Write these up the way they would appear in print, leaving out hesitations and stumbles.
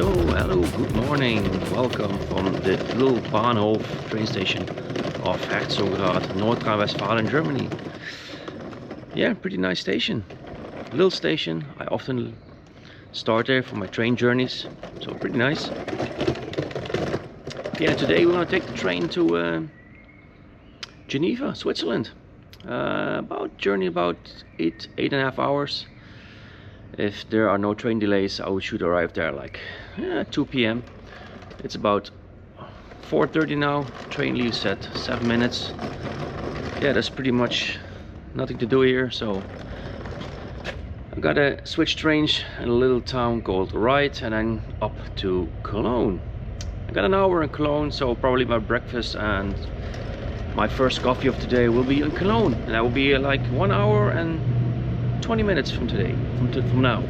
Hello, good morning. Welcome from the little Bahnhof train station of Herzogenrath, North Rhine-Westphalia, Germany. Yeah, pretty nice station. Little station. I often start there for my train journeys, so pretty nice. Yeah, today we're going to take the train to Geneva, Switzerland. Journey about 8.5 hours. If there are no train delays, I should arrive there like 2 p.m. It's about 4:30 now. Train leaves at 7 minutes. Yeah, there's pretty much nothing to do here, so I gotta switch trains in a little town called RHEIN and then up to Cologne. I got an hour in Cologne, so probably my breakfast and my first coffee of today will be in Cologne, and that will be like 1 hour and 20 minutes from today, from now.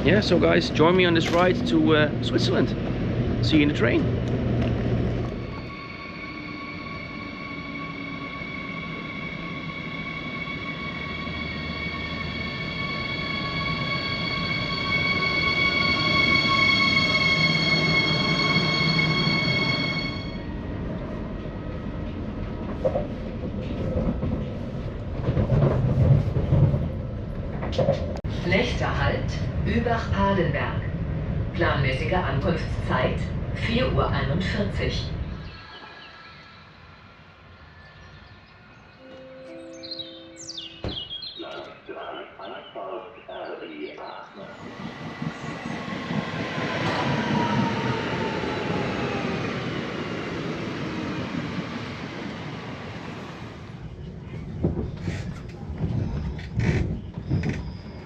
Yeah, so guys, join me on this ride to Switzerland. See you in the train. Nächster Halt, Übach-Palenberg. Planmäßige Ankunftszeit 4:41 Uhr.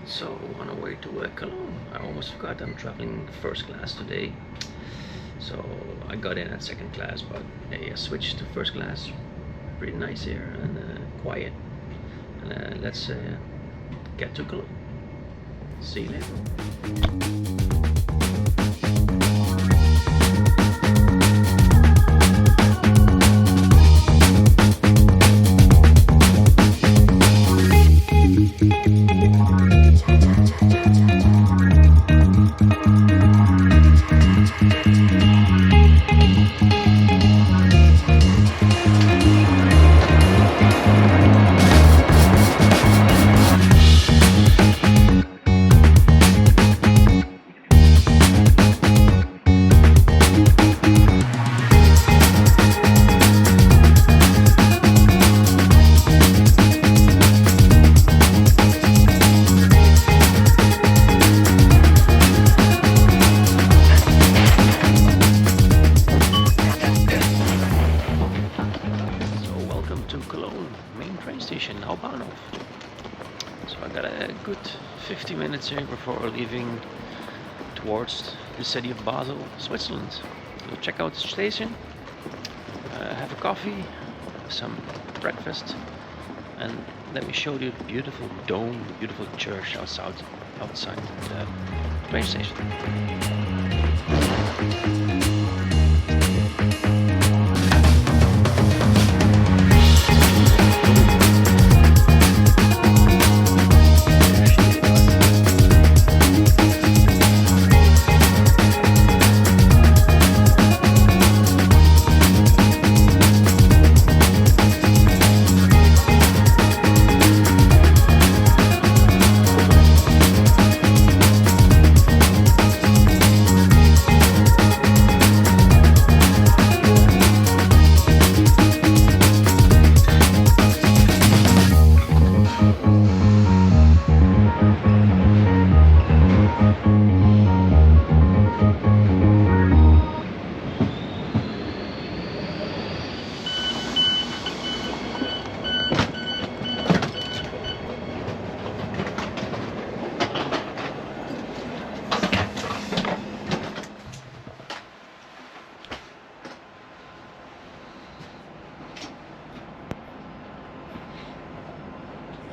So on our way to Cologne. I almost forgot I'm traveling first class today. So I got in at second class, but I switched to first class. Pretty nice here and quiet. And let's get to Cologne. See you later. Now Bahnhof. So I got a good 50 minutes here before leaving towards the city of Basel, Switzerland. So check out the station, have a coffee, some breakfast, and let me show you the beautiful dome, the beautiful church outside the train station.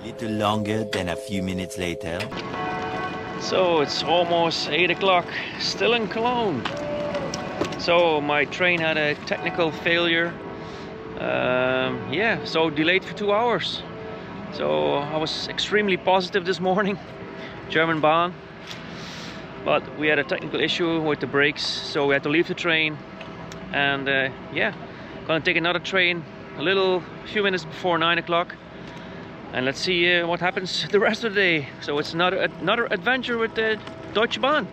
Little longer than a few minutes later. So it's almost 8 o'clock, still in Cologne. So my train had a technical failure. Yeah, so delayed for 2 hours. So I was extremely positive this morning. German Bahn. but we had a technical issue with the brakes, so we had to leave the train. And yeah, gonna take another train a few minutes before 9 o'clock, and let's see what happens the rest of the day. So it's another adventure with the Deutsche Bahn.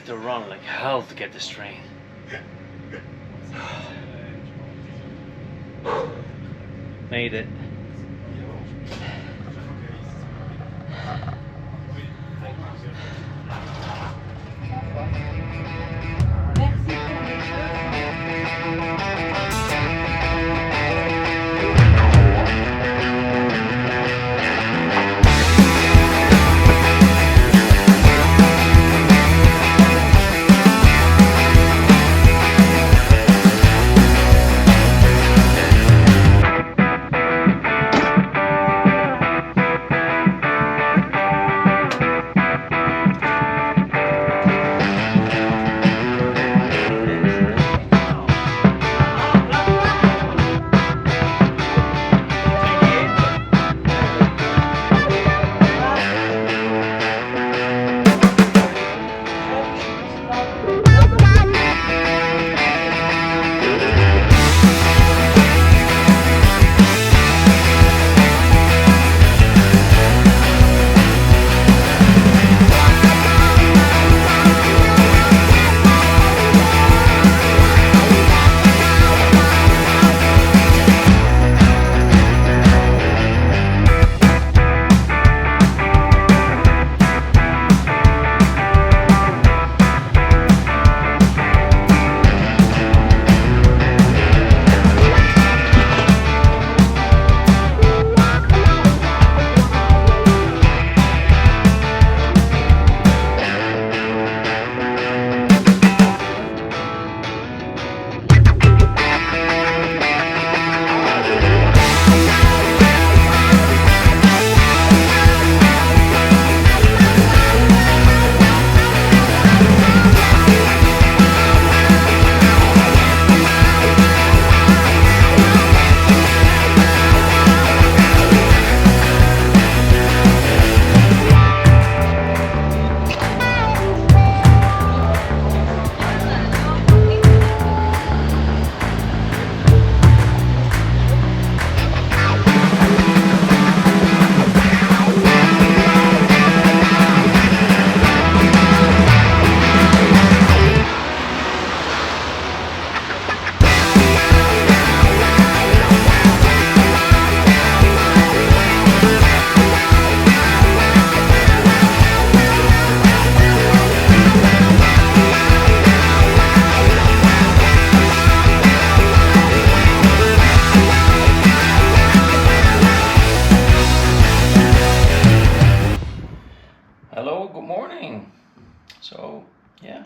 To run like hell to get this train. Made it.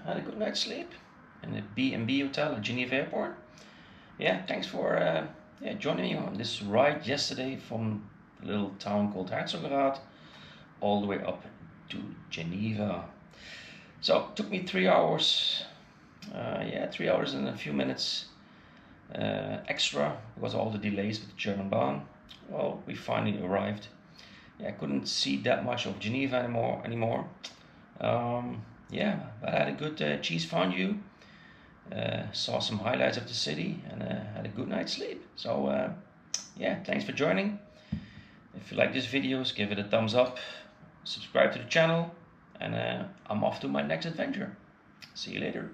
had a good night's sleep in the B&B hotel at Geneva Airport. Yeah, thanks for joining me on this ride yesterday from a little town called Herzogenrath all the way up to Geneva. So it took me 3 hours, 3 hours and a few minutes extra because of all the delays with the German Bahn. Well, we finally arrived. I couldn't see that much of Geneva anymore. But I had a good cheese fondue, saw some highlights of the city, and had a good night's sleep. So thanks for joining. If you like these videos, give it a thumbs up, subscribe to the channel, and I'm off to my next adventure. See you later.